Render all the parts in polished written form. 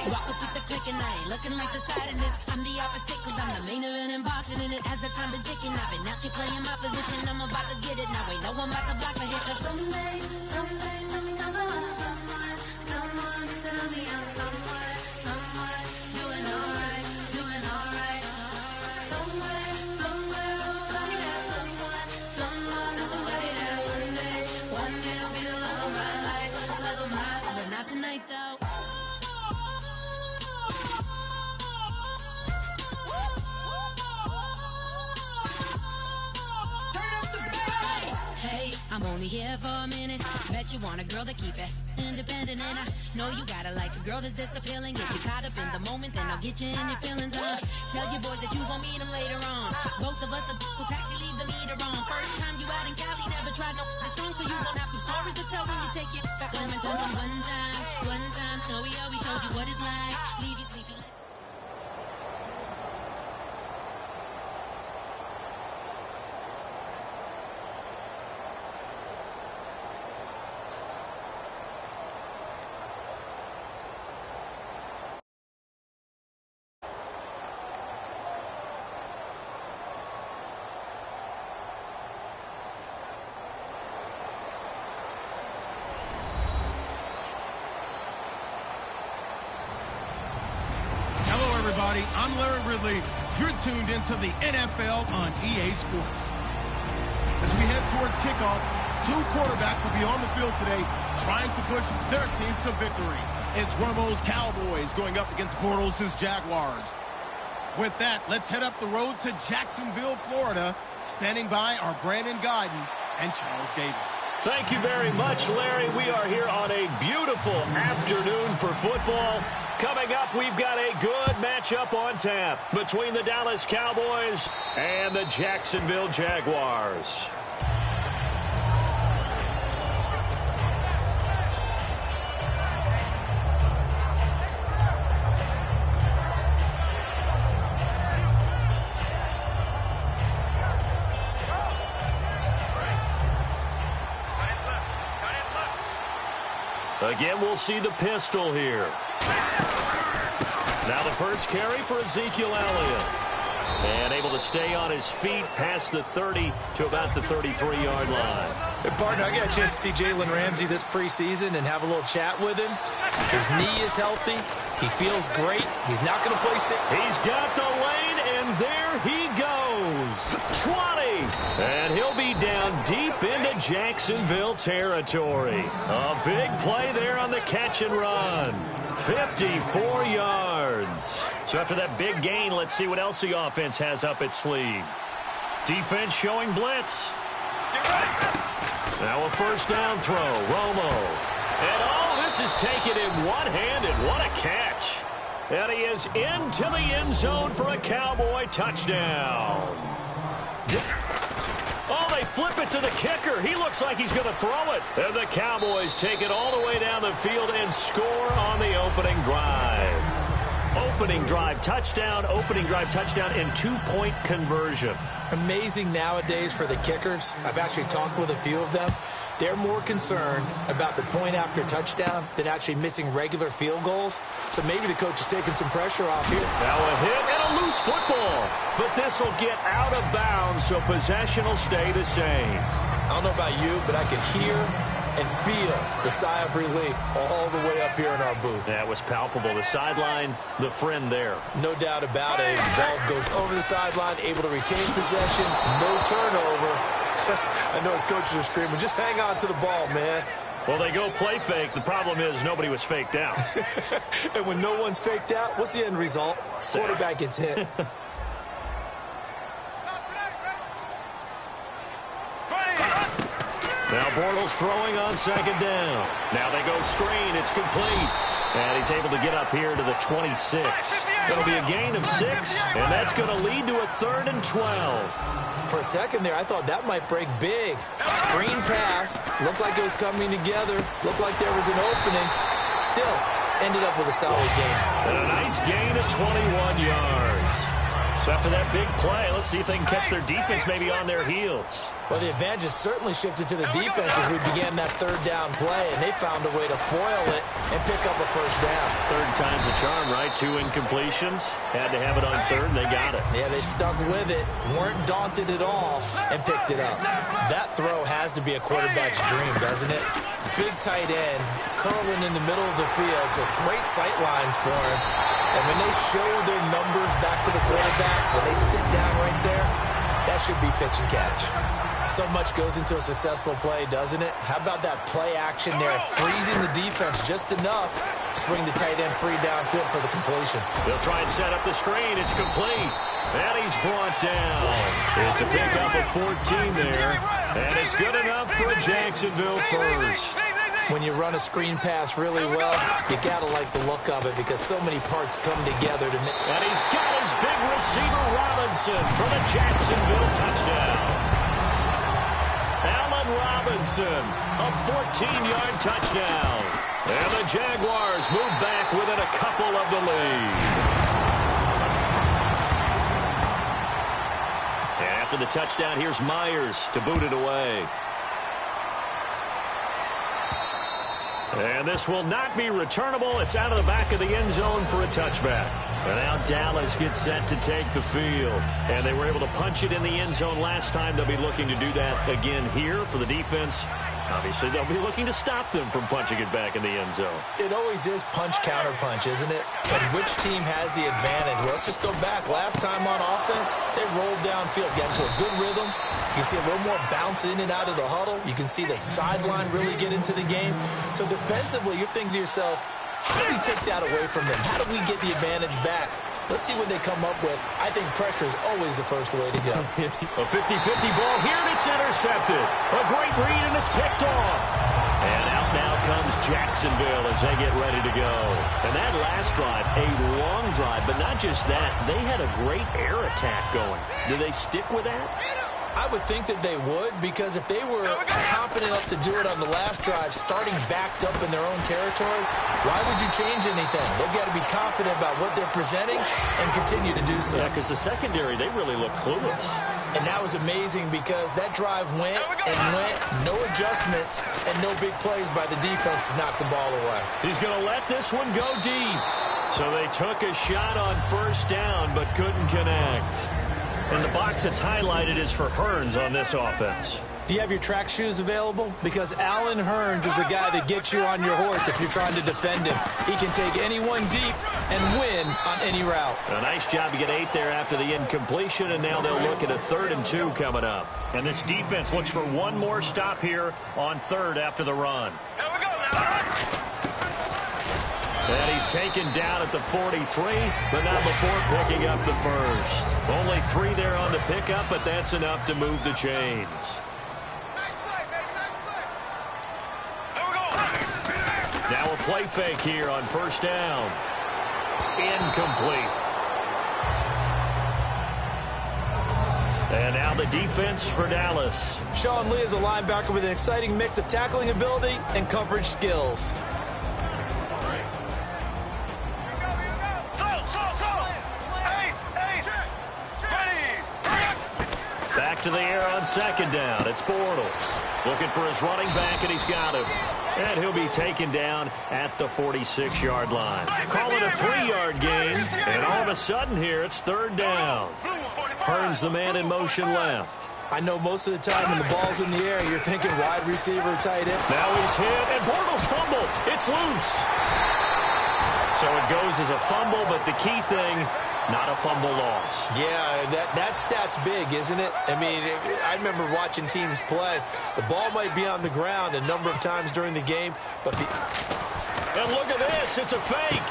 Walk up with the click and I ain't looking like the side in this. I'm the opposite cause I'm the main event in boxing and it has the time to ticking. I've been out here playing my position, I'm about to get it. Now ain't no one about to block my hit cause someday I'm gonna love someone to tell me I'm someone doing alright. Somewhere, somebody that someone is somebody that one day will be the love of my life, but not tonight though. Hey, I'm only here for a minute. Bet you want a girl to keep it independent, and I know you gotta like a girl that's this appealing. Get you caught up in the moment, then I'll get you in your feelings. Tell your boys that you gon' meet them later on. Both of us are so taxi, leave the meter on. First time you out in Cali, never tried no this strong, so you gon' have some stories to tell when you take it back home and tell them one time, Snowy always showed you what it's like. Leave you sleepy. I'm Larry Ridley. You're tuned into the NFL on EA Sports. As we head towards kickoff, two quarterbacks will be on the field today trying to push their team to victory. It's Romo's Cowboys going up against Bortles' Jaguars. With that, let's head up the road to Jacksonville, Florida. Standing by are Brandon Guyton and Charles Davis. Thank you very much, Larry. We are here on a beautiful afternoon for football. Coming up, we've got a good matchup on tap between the Dallas Cowboys and the Jacksonville Jaguars. Again, we'll see the pistol here. Now the first carry for Ezekiel Elliott. And able to stay on his feet past the 30 to about the 33-yard line. Hey, partner, I got a chance to see Jalen Ramsey this preseason and have a little chat with him. His knee is healthy. He feels great. He's not going to play sick. He's got the lane, and there he goes. 20. And he'll be down deep into Jacksonville territory. A big play there on the catch and run. 54 yards. So after that big gain, let's see what else the offense has up its sleeve. Defense showing blitz. Now a first down throw. Romo. And oh, this is taken in one-handed. What a catch. And he is into the end zone for a Cowboy touchdown. Oh, they flip it to the kicker. He looks like he's going to throw it. And the Cowboys take it all the way down the field and score on the opening drive. Opening drive touchdown and two-point conversion. Amazing nowadays for the kickers. I've actually talked with a few of them. They're more concerned about the point after touchdown than actually missing regular field goals. So maybe the coach is taking some pressure off here. Now a hit and a loose football. But this will get out of bounds, so possession will stay the same. I don't know about you, but I can hear and feel the sigh of relief all the way up here in our booth. That was palpable. The sideline, the friend there. No doubt about it. Ball goes over the sideline, able to retain possession, no turnover. I know his coaches are screaming, just hang on to the ball, man. Well, they go play fake. The problem is nobody was faked out. And when no one's faked out, what's the end result? Quarterback gets hit. Now Bortles throwing on second down. Now they go screen. It's complete. And he's able to get up here to the 26. It'll be a gain of 6, and that's going to lead to a 3rd and 12. For a second there, I thought that might break big. Screen pass. Looked like it was coming together. Looked like there was an opening. Still, ended up with a solid gain. And a nice gain of 21 yards. So after that big play, let's see if they can catch their defense maybe on their heels. Well, the advantage has certainly shifted to the defense as we began that third down play, and they found a way to foil it and pick up a first down. Third time's the charm, right? 2 incompletions. Had to have it on third, and they got it. Yeah, they stuck with it, weren't daunted at all, and picked it up. That throw has to be a quarterback's dream, doesn't it? Big tight end, curling in the middle of the field, so it's great sight lines for him. And when they show their numbers back to the quarterback, when they sit down right there, that should be pitch and catch. So much goes into a successful play, doesn't it? How about that play action there, freezing the defense just enough to swing the tight end free downfield for the completion. They'll try and set up the screen. It's complete. And he's brought down. It's a pickup of 14 there. And it's good enough for a Jacksonville first. When you run a screen pass really well, you got to like the look of it because so many parts come together to make. And he's got his big receiver, Robinson, for the Jacksonville touchdown. Allen Robinson, a 14-yard touchdown. And the Jaguars move back within a couple of the lead. And after the touchdown, here's Myers to boot it away. And this will not be returnable. It's out of the back of the end zone for a touchback. And now Dallas gets set to take the field. And they were able to punch it in the end zone last time. They'll be looking to do that again here for the defense. Obviously, they'll be looking to stop them from punching it back in the end zone. It always is punch-counter-punch, isn't it? And which team has the advantage? Well, let's just go back. Last time on offense, they rolled downfield, got into a good rhythm. You can see a little more bounce in and out of the huddle. You can see the sideline really get into the game. So defensively, you're thinking to yourself, how do we take that away from them? How do we get the advantage back? Let's see what they come up with. I think pressure is always the first way to go. A 50-50 ball here, and it's intercepted. A great read, and it's picked off. And out now comes Jacksonville as they get ready to go. And that last drive, a long drive, but not just that. They had a great air attack going. Do they stick with that? I would think that they would, because if they were confident enough to do it on the last drive, starting backed up in their own territory, why would you change anything? They've got to be confident about what they're presenting and continue to do so. Yeah, because the secondary, they really look clueless. And that was amazing because that drive went and went, no adjustments, and no big plays by the defense to knock the ball away. He's going to let this one go deep. So they took a shot on first down, but couldn't connect. And the box that's highlighted is for Hearns on this offense. Do you have your track shoes available? Because Allen Hearns is a guy that gets you on your horse if you're trying to defend him. He can take anyone deep and win on any route. A nice job to get 8 there after the incompletion, and now they'll look at a 3rd and 2 coming up. And this defense looks for one more stop here on 3rd after the run. Here we go now. And he's taken down at the 43, but not before picking up the first. Only 3 there on the pickup, but that's enough to move the chains. Nice play, baby. Nice play. Here we go. Now a play fake here on first down. Incomplete. And now the defense for Dallas. Sean Lee is a linebacker with an exciting mix of tackling ability and coverage skills. Back to the air on second down. It's Bortles looking for his running back, and he's got him. And he'll be taken down at the 46-yard line. Call it a 3-yard gain, and all of a sudden here it's 3rd down. Hearns the man in motion left. I know most of the time when the ball's in the air, you're thinking wide receiver, tight end. Now he's hit, and Bortles fumbled. It's loose. So it goes as a fumble, but the key thing, not a fumble loss. Yeah, that stat's big, isn't it? I mean, I remember watching teams play. The ball might be on the ground a number of times during the game, but And look at this. It's a fake.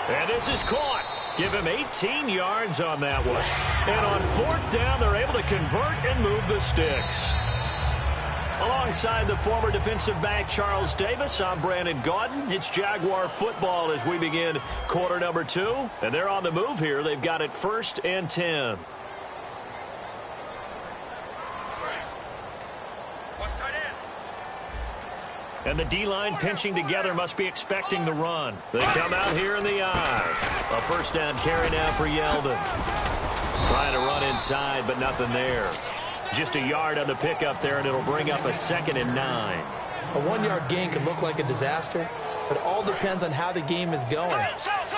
And this is caught. Give him 18 yards on that one. And on 4th down, they're able to convert and move the sticks. Alongside the former defensive back Charles Davis, I'm Brandon Gaudin. It's Jaguar football as we begin quarter number 2. And they're on the move here. They've got it 1st and 10. And the D-line pinching together must be expecting the run. They come out here in the eye. A 1st down carry now for Yeldon. Trying to run inside, but nothing there. Just a yard on the pickup there, and it'll bring up a 2nd and 9. A 1-yard gain can look like a disaster, but it all depends on how the game is going.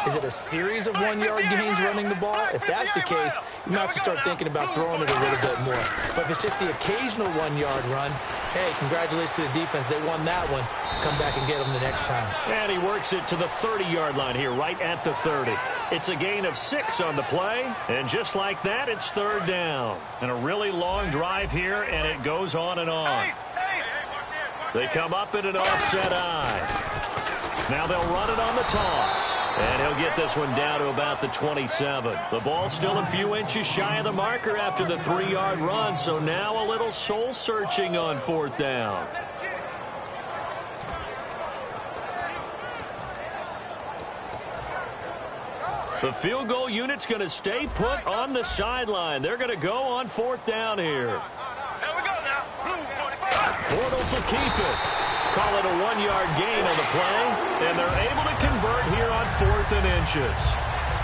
Is it a series of 1-yard gains running the ball? If that's the case, you might have to start thinking about throwing it a little bit more. But if it's just the occasional 1-yard run, hey, congratulations to the defense. They won that one. Come back and get them the next time. And he works it to the 30-yard line here, right at the 30. It's a gain of 6 on the play, and just like that, it's 3rd down. And a really long drive here, and it goes on and on. They come up in an offset eye. Now they'll run it on the toss. And he'll get this one down to about the 27. The ball's still a few inches shy of the marker after the 3-yard run, so now a little soul-searching on 4th down. The field goal unit's going to stay put on the sideline. They're going to go on 4th down here. Here we go now. Blue 45. Bortles will keep it. Call it a 1-yard gain on the play, and they're able to convert here on 4th and inches.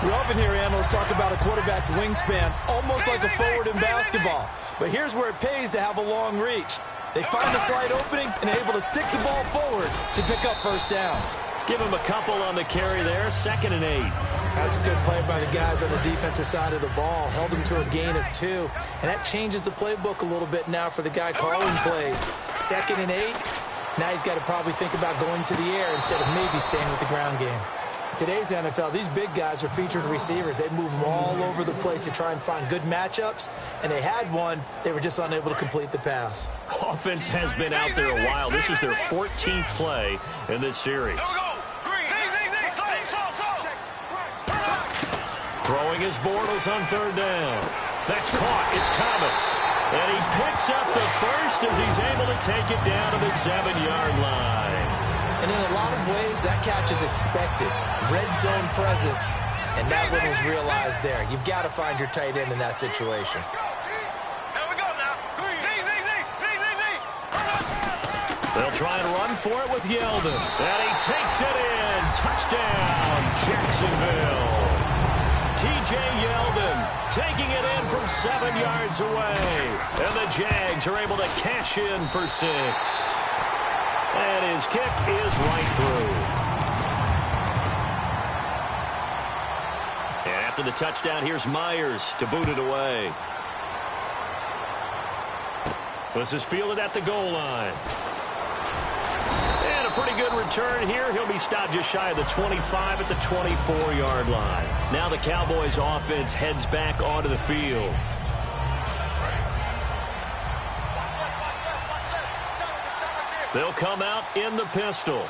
We often hear analysts talk about a quarterback's wingspan, almost like a forward in basketball. But here's where it pays to have a long reach. They find a slight opening and are able to stick the ball forward to pick up 1st downs. Give him a couple on the carry there, 2nd and 8. That's a good play by the guys on the defensive side of the ball. Held him to a gain of 2. And that changes the playbook a little bit now for the guy calling plays. 2nd and 8. Now he's got to probably think about going to the air instead of maybe staying with the ground game. In today's NFL, these big guys are featured receivers. They move them all over the place to try and find good matchups. And they had one. They were just unable to complete the pass. Offense has been out there a while. This is their 14th play in this series. Throwing his Bortles on 3rd down. That's caught. It's Thomas. And he picks up the first as he's able to take it down to the 7-yard line. And in a lot of ways, that catch is expected. Red zone presence. And that one was realized there. You've got to find your tight end in that situation. Here we go now. They'll try and run for it with Yeldon. And he takes it in. Touchdown, Jacksonville. T.J. Yeldon taking it in from 7 yards away. And the Jags are able to cash in for 6. And his kick is right through. And after the touchdown, here's Myers to boot it away. This is fielded at the goal line. And a pretty good return here. He'll be stopped just shy of the 25 at the 24-yard line. Now the Cowboys offense heads back onto the field. They'll come out in the pistol.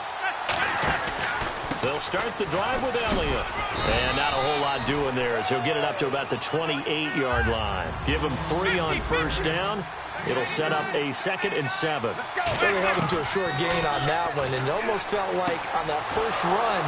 They'll start the drive with Elliott. And not a whole lot doing there as he'll get it up to about the 28-yard line. Give him 3 on 1st down. It'll set up a 2nd and 7. They held him to a short gain on that one, and it almost felt like on that first run,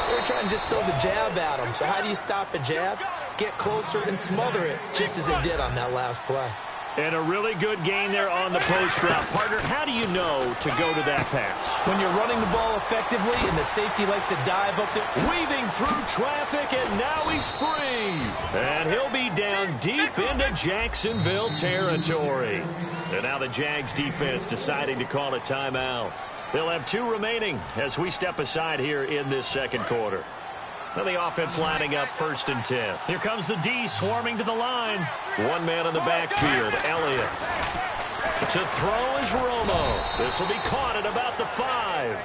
they were trying to just throw the jab at him. So how do you stop a jab? Get closer and smother it, just as they did on that last play. And a really good gain there on the post route. Partner, how do you know to go to that pass? When you're running the ball effectively and the safety likes to dive up there. Weaving through traffic, and now he's free. And he'll be down deep into Jacksonville territory. And now the Jags defense deciding to call a timeout. They'll have 2 remaining as we step aside here in this 2nd quarter. Now the offense lining up 1st and 10. Here comes the D swarming to the line. 1 man in the backfield, Elliott. To throw is Romo. This will be caught at about the 5.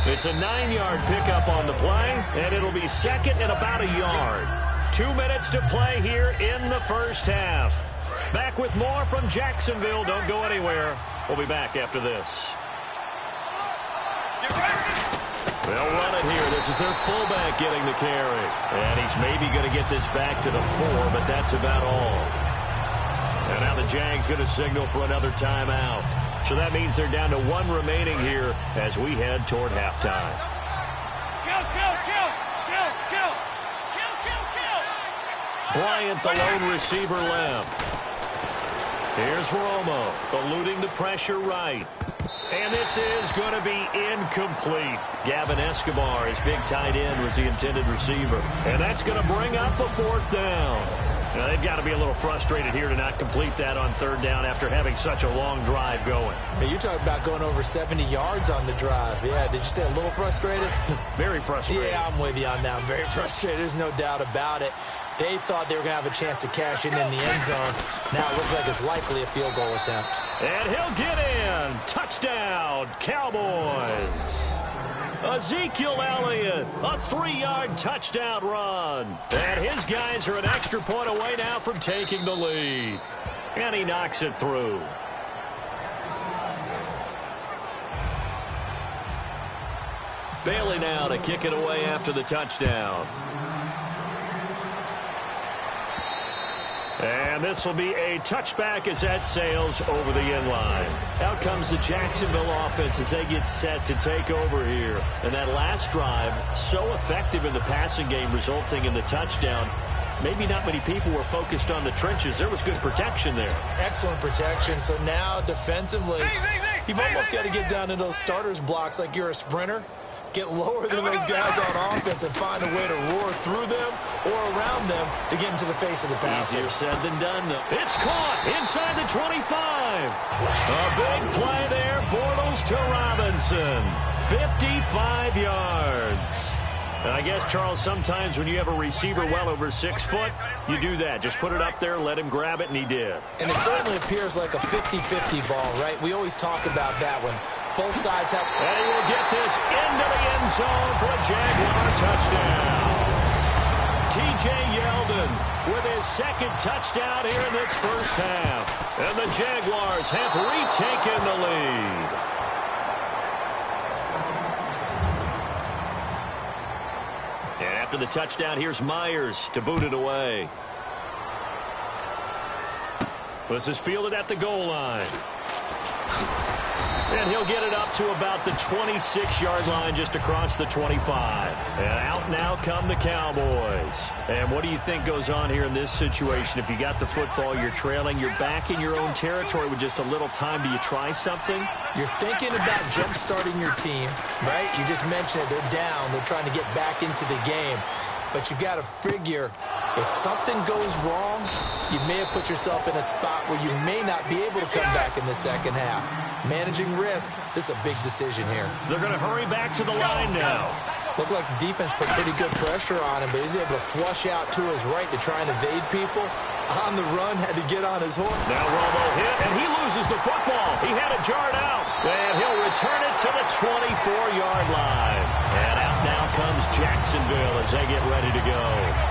It's a 9-yard pickup on the play, and it'll be 2nd and about a yard. 2 minutes to play here in the first half. Back with more from Jacksonville. Don't go anywhere. We'll be back after this. They'll run it here. This is their fullback getting the carry. And he's maybe going to get this back to the 4, but that's about all. And now the Jags going to signal for another timeout. So that means they're down to 1 remaining here as we head toward halftime. Bryant, the lone receiver, left. Here's Romo, eluding the pressure right. And this is going to be incomplete. Gavin Escobar, his big tight end, was the intended receiver. And that's going to bring up a 4th down. Now, they've got to be a little frustrated here to not complete that on 3rd down after having such a long drive going. Hey, you're talking about going over 70 yards on the drive. Yeah, did you say a little frustrated? Very frustrated. Yeah, I'm with you on that. I'm very frustrated. There's no doubt about it. They thought they were going to have a chance to cash in the end zone. Now it looks like it's likely a field goal attempt. And he'll get in. Touchdown, Cowboys. Ezekiel Elliott, a 3-yard touchdown run. And his guys are an extra point away now from taking the lead. And he knocks it through. Bailey now to kick it away after the touchdown. And this will be a touchback as that sails over the end line. Out comes the Jacksonville offense as they get set to take over here. And that last drive, so effective in the passing game, resulting in the touchdown. Maybe not many people were focused on the trenches. There was good protection there. Excellent protection. So now defensively, you've almost got to get down to those starters blocks like you're a sprinter. Get lower than those guys on offense and find a way to roar through them or around them to get into the face of the passer. Easier said than done, though. It's caught inside the 25. A big play there. Bortles to Robinson. 55 yards. And I guess, Charles, sometimes when you have a receiver well over 6 foot, you do that. Just put it up there, let him grab it, and he did. And it certainly appears like a 50-50 ball, right? We always talk about that one. Both sides have... And he will get this into the end zone for a Jaguar touchdown. T.J. Yeldon with his 2nd touchdown here in this first half. And the Jaguars have retaken the lead. And after the touchdown, here's Myers to boot it away. This is fielded at the goal line. And he'll get it up to about the 26-yard line just across the 25. And out now come the Cowboys. And what do you think goes on here in this situation? If you got the football, you're trailing, you're back in your own territory with just a little time. Do you try something? You're thinking about jump-starting your team, right? You just mentioned it. They're down. They're trying to get back into the game. But you got to figure if something goes wrong, you may have put yourself in a spot where you may not be able to come back in the second half. Managing risk, this is a big decision here. They're going to hurry back to the line now. Looked like the defense put pretty good pressure on him, but he's able to flush out to his right to try and evade people. On the run, had to get on his horse. Now Romo hit, and he loses the football. He had it jarred out. And he'll return it to the 24-yard line. And out now comes Jacksonville as they get ready to go.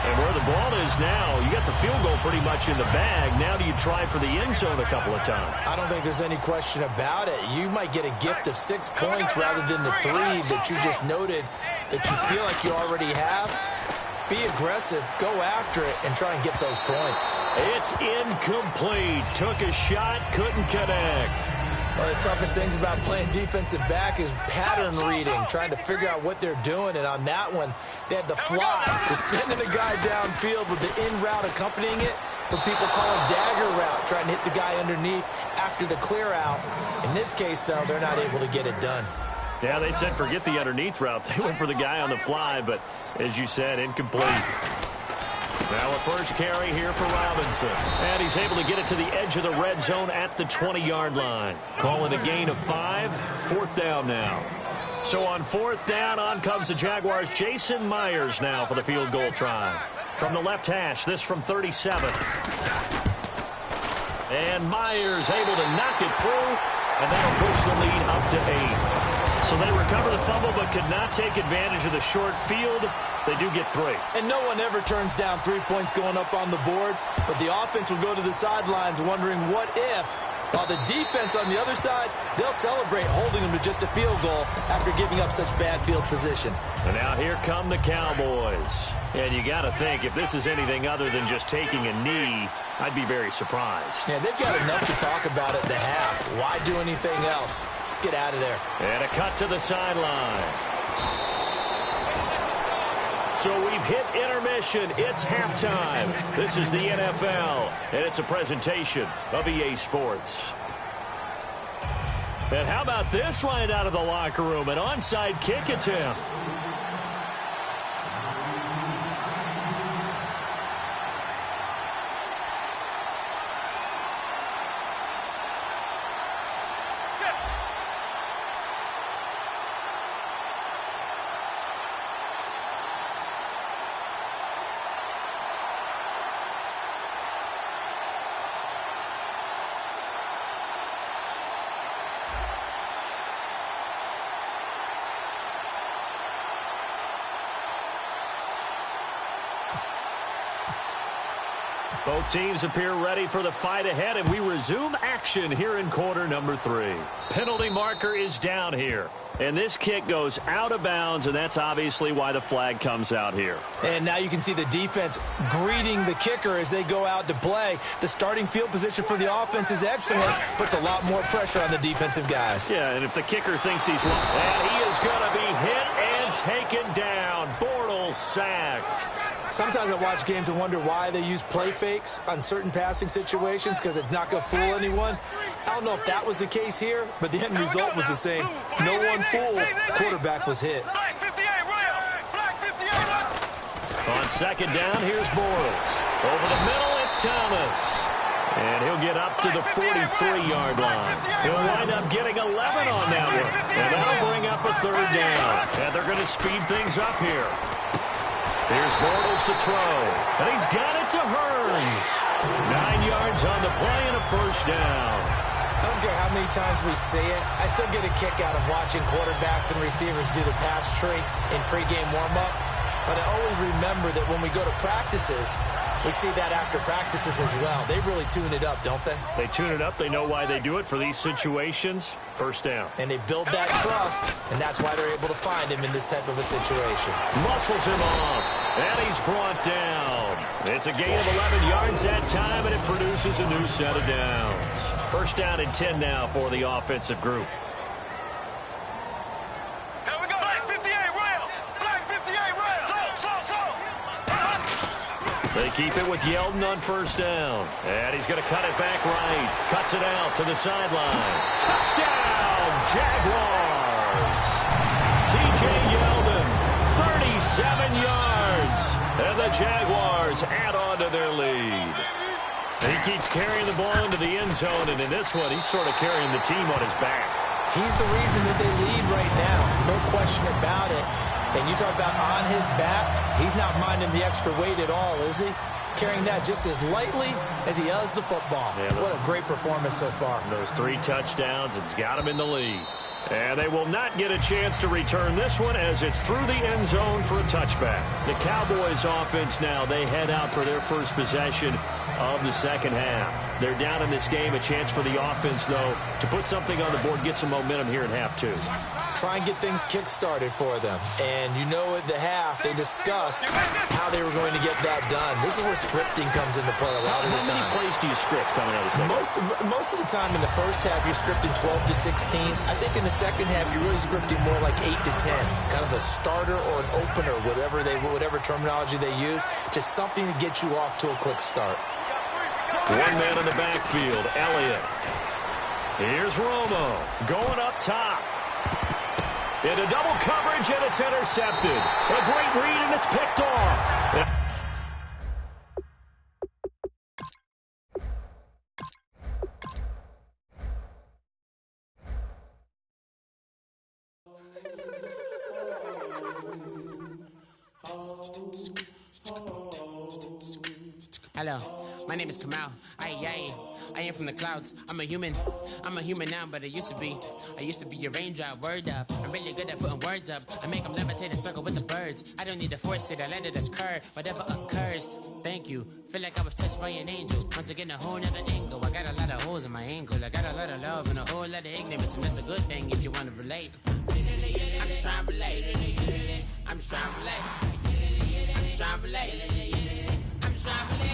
And where the ball is now, you got the field goal pretty much in the bag. Now do you try for the end zone a couple of times? I don't think there's any question about it. You might get a gift of 6 points rather than the 3 that you just noted that you feel like you already have. Be aggressive, go after it, and try and get those points. It's incomplete. Took a shot, couldn't connect. One of the toughest things about playing defensive back is pattern reading, trying to figure out what they're doing. And on that one, they had the fly, just sending a guy downfield with the in route accompanying it. What people call a dagger route, trying to hit the guy underneath after the clear out. In this case, though, they're not able to get it done. Yeah, they said forget the underneath route. They went for the guy on the fly, but as you said, incomplete. Now a first carry here for Robinson. And he's able to get it to the edge of the red zone at the 20-yard line. Call it a gain of 5. 4th down now. So on 4th down, on comes the Jaguars. Jason Myers now for the field goal try. From the left hash, this from 37. And Myers able to knock it through, and that'll push the lead up to 8. So they recover the fumble but could not take advantage of the short field. They do get 3. And no one ever turns down 3 points going up on the board, but the offense will go to the sidelines wondering what if. While the defense on the other side, they'll celebrate holding them to just a field goal after giving up such bad field position. And now here come the Cowboys. And you got to think, if this is anything other than just taking a knee, I'd be very surprised. Yeah, they've got enough to talk about at the half. Why do anything else? Just get out of there. And a cut to the sideline. So we've hit intermission. It's halftime. This is the NFL, and it's a presentation of EA Sports. And how about this right out of the locker room? An onside kick attempt. Both teams appear ready for the fight ahead, and we resume action here in quarter number 3. Penalty marker is down here. And this kick goes out of bounds, and that's obviously why the flag comes out here. And now you can see the defense greeting the kicker as they go out to play. The starting field position for the offense is excellent, puts a lot more pressure on the defensive guys. Yeah, and if the kicker thinks he's low, and he is going to be hit and taken down. Bortles sacked. Sometimes I watch games and wonder why they use play fakes on certain passing situations because it's not going to fool anyone. I don't know if that was the case here, but the end result was the same. No one fooled. The quarterback was hit. On second down, here's Bortles. Over the middle, it's Thomas. And he'll get up to the 43-yard line. He'll wind up getting 11 on that one. And that'll bring up a third down. And they're going to speed things up here. Here's Bortles to throw. And he's got it to Hearns. 9 yards on the play and a first down. I don't care how many times we see it. I still get a kick out of watching quarterbacks and receivers do the pass tree in pregame warm-up. But I always remember that when we go to practices, we see that after practices as well. They really tune it up, don't they? They tune it up. They know why they do it for these situations. First down. And they build that trust, and that's why they're able to find him in this type of a situation. Muscles him off, and he's brought down. It's a gain of 11 yards that time, and it produces a new set of downs. First down and 10 now for the offensive group. They keep it with Yeldon on first down. And he's going to cut it back right. Cuts it out to the sideline. Touchdown, Jaguars! T.J. Yeldon, 37 yards. And the Jaguars add on to their lead. He keeps carrying the ball into the end zone, and in this one, he's sort of carrying the team on his back. He's the reason that they lead right now. No question about it. And you talk about on his back, he's not minding the extra weight at all, is he? Carrying that just as lightly as he does the football. Yeah, what a great performance so far. Those 3 touchdowns, it's got him in the lead. And they will not get a chance to return this one as it's through the end zone for a touchback. The Cowboys offense now, they head out for their first possession of the second half. They're down in this game. A chance for the offense, though, to put something on the board, get some momentum here in half 2. Try and get things kick-started for them. And you know at the half, they discussed how they were going to get that done. This is where scripting comes into play a lot of the time. How many plays do you script coming out of the second? Most of the time in the first half, you're scripting 12 to 16. I think in the second half, you're really scripting more like 8 to 10. Kind of a starter or an opener, whatever terminology they use. Just something to get you off to a quick start. One man in the backfield, Elliott. Here's Romo going up top. Into double coverage, and it's intercepted. A great read, and it's picked off. Hello, my name is Kamal. I am from the clouds. I'm a human now, but I used to be a raindrop. Word up, I'm really good at putting words up. I make them levitate and circle with the birds. I don't need to force it, I let it occur. Whatever occurs, thank you. Feel like I was touched by an angel. Once again, a whole nother angle. I got a lot of holes in my angle. I got a lot of love and a whole lot of ignorance, and that's a good thing if you want to relate. I'm just trying to relate. I'm just trying to relate. I'm just trying to relate. I'm just trying to relate.